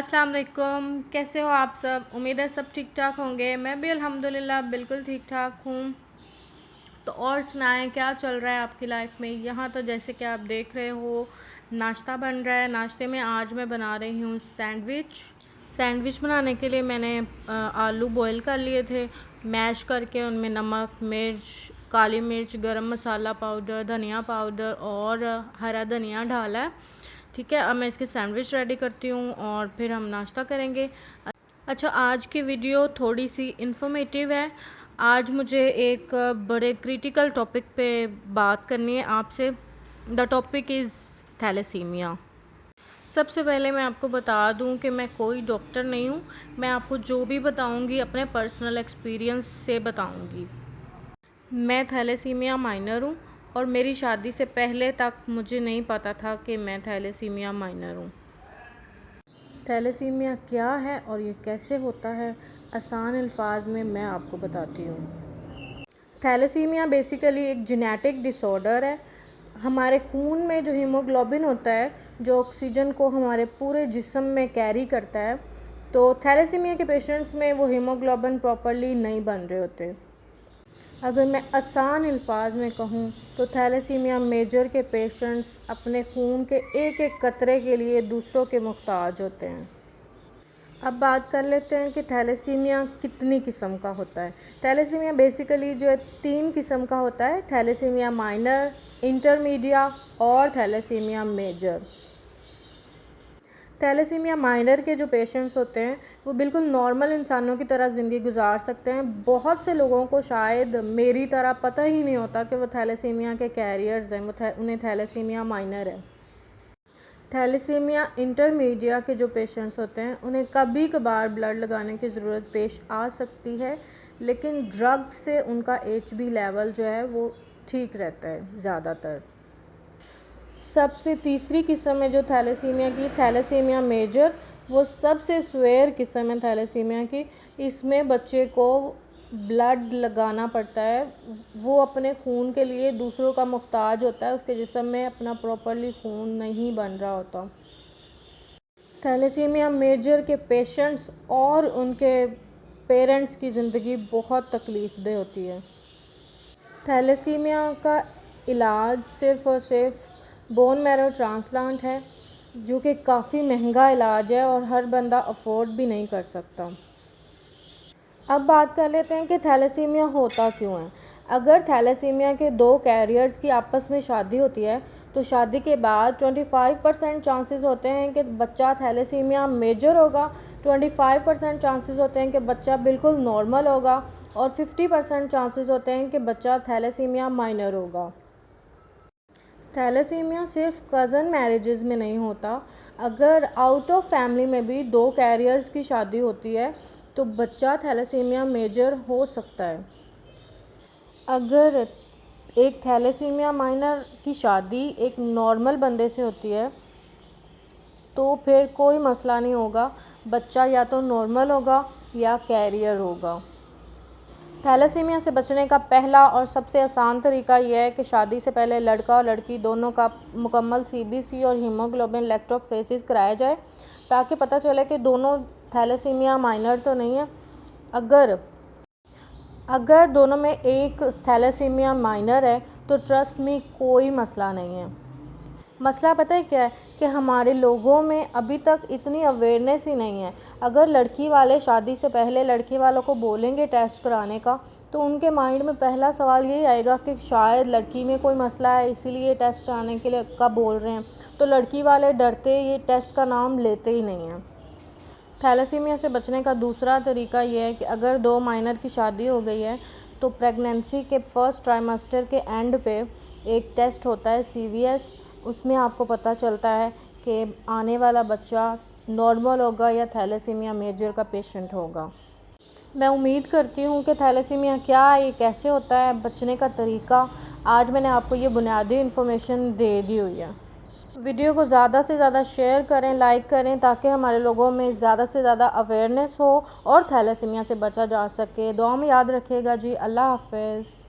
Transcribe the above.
अस्सलाम वालेकुम। कैसे हो आप सब? उम्मीद है सब ठीक ठाक होंगे। मैं भी अल्हम्दुलिल्लाह बिल्कुल ठीक ठाक हूँ। तो और सुनाएं, क्या चल रहा है आपकी लाइफ में? यहाँ तो जैसे कि आप देख रहे हो नाश्ता बन रहा है। नाश्ते में आज मैं बना रही हूँ सैंडविच बनाने के लिए मैंने आलू बॉईल कर लिए थे, मैश करके उनमें नमक, मिर्च, काली मिर्च, गरम मसाला पाउडर, धनिया पाउडर और हरा धनिया डाला है। ठीक है, अब मैं इसके सैंडविच रेडी करती हूँ और फिर हम नाश्ता करेंगे। अच्छा, आज की वीडियो थोड़ी सी इन्फॉर्मेटिव है। आज मुझे एक बड़े क्रिटिकल टॉपिक पे बात करनी है आपसे। The topic is thalassemia. सबसे पहले मैं आपको बता दूं कि मैं कोई डॉक्टर नहीं हूं। मैं आपको जो भी बताऊंगी अपने पर्सनल एक्सपीरियंस से बताऊंगी। मैं थैलेसीमिया माइनर हूं और मेरी शादी से पहले तक मुझे नहीं पता था कि मैं थैलेसीमिया माइनर हूं। थैलेसीमिया क्या है और ये कैसे होता है, आसान अल्फाज में मैं आपको बताती हूँ। थैलेसीमिया बेसिकली एक जेनेटिक डिसऑर्डर है। हमारे खून में जो हीमोग्लोबिन होता है, जो ऑक्सीजन को हमारे पूरे जिस्म में कैरी करता है, तो थैलेसीमिया के पेशेंट्स में वो हीमोग्लोबिन प्रॉपरली नहीं बन रहे होते। अगर मैं आसान अल्फाज में कहूँ तो थैलेसीमिया मेजर के पेशेंट्स अपने खून के एक एक कतरे के लिए दूसरों के मुहताज होते हैं। अब बात कर लेते हैं कि थैलेसीमिया कितनी किस्म का होता है। थैलेसीमिया बेसिकली जो है 3 किस्म का होता है: थैलेसीमिया माइनर, इंटरमीडिया और थैलेसीमिया मेजर। थैलेसीमिया माइनर के जो पेशेंट्स होते हैं वो बिल्कुल नॉर्मल इंसानों की तरह ज़िंदगी गुजार सकते हैं। बहुत से लोगों को शायद मेरी तरह पता ही नहीं होता कि वो थैलेसीमिया के कैरियर्स हैं, उन्हें थैलेसीमिया माइनर है। थैलेसीमिया इंटरमीडिया के जो पेशेंट्स होते हैं उन्हें कभी कभार ब्लड लगाने की ज़रूरत पेश आ सकती है, लेकिन ड्रग से उनका HB लेवल जो है वो ठीक रहता है ज़्यादातर। सबसे तीसरी किस्म है जो थैलेसीमिया की, थैलेसीमिया मेजर। वो सबसे स्वेयर किस्म है थैलेसीमिया की। इसमें बच्चे को ब्लड लगाना पड़ता है। वो अपने खून के लिए दूसरों का मुहताज होता है, उसके जिस्म में अपना प्रॉपरली खून नहीं बन रहा होता। थैलेसीमिया मेजर के पेशेंट्स और उनके पेरेंट्स की ज़िंदगी बहुत तकलीफ़देह होती है। थैलेसीमिया का इलाज सिर्फ़ और सिर्फ बोन मैरो ट्रांसप्लांट है, जो कि काफ़ी महंगा इलाज है और हर बंदा अफोर्ड भी नहीं कर सकता। अब बात कर लेते हैं कि थैलेसीमिया होता क्यों है। अगर थैलेसीमिया के 2 कैरियर्स की आपस में शादी होती है तो शादी के बाद 25% चांसेस होते हैं कि बच्चा थैलेसीमिया मेजर होगा, 25% चांसेस होते हैं कि बच्चा बिल्कुल नॉर्मल होगा और 50% चांसेस होते हैं कि बच्चा थैलेसीमिया माइनर होगा। थैलेसीमिया सिर्फ कज़न मैरिजेस में नहीं होता। अगर आउट ऑफ फैमिली में भी 2 कैरियर्स की शादी होती है तो बच्चा थैलेसीमिया मेजर हो सकता है। अगर एक थैलेसीमिया माइनर की शादी एक नॉर्मल बंदे से होती है तो फिर कोई मसला नहीं होगा, बच्चा या तो नॉर्मल होगा या कैरियर होगा। थैलेसीमिया से बचने का पहला और सबसे आसान तरीका यह है कि शादी से पहले लड़का और लड़की दोनों का मुकम्मल CBC और हीमोग्लोबिन इलेक्ट्रोफोरेसिस कराया जाए, ताकि पता चले कि दोनों थैलेसीमिया माइनर तो नहीं है। अगर दोनों में एक थैलेसीमिया माइनर है तो ट्रस्ट में कोई मसला नहीं है। मसला पता है क्या है कि हमारे लोगों में अभी तक इतनी अवेयरनेस ही नहीं है। अगर लड़की वाले शादी से पहले लड़की वालों को बोलेंगे टेस्ट कराने का तो उनके माइंड में पहला सवाल यही आएगा कि शायद लड़की में कोई मसला है, इसीलिए टेस्ट कराने के लिए कब बोल रहे हैं। तो लड़की वाले डरते ये टेस्ट का नाम लेते ही नहीं हैं। थैलेसीमिया से बचने का दूसरा तरीका यह है कि अगर 2 माइनर की शादी हो गई है तो प्रेगनेंसी के फर्स्ट ट्राइमेस्टर के एंड पे एक टेस्ट होता है CVS। उसमें आपको पता चलता है कि आने वाला बच्चा नॉर्मल होगा या थैलेसीमिया मेजर का पेशेंट होगा। मैं उम्मीद करती हूँ कि थैलेसीमिया क्या है, ये कैसे होता है, बचने का तरीका, आज मैंने आपको ये बुनियादी इन्फॉर्मेशन दे दी हुई है। वीडियो को ज़्यादा से ज़्यादा शेयर करें, लाइक करें, ताकि हमारे लोगों में ज़्यादा से ज़्यादा अवेयरनेस हो और थैलेसीमिया से बचा जा सके। दुआ में याद रखिएगा जी। अल्लाह हाफ़िज़।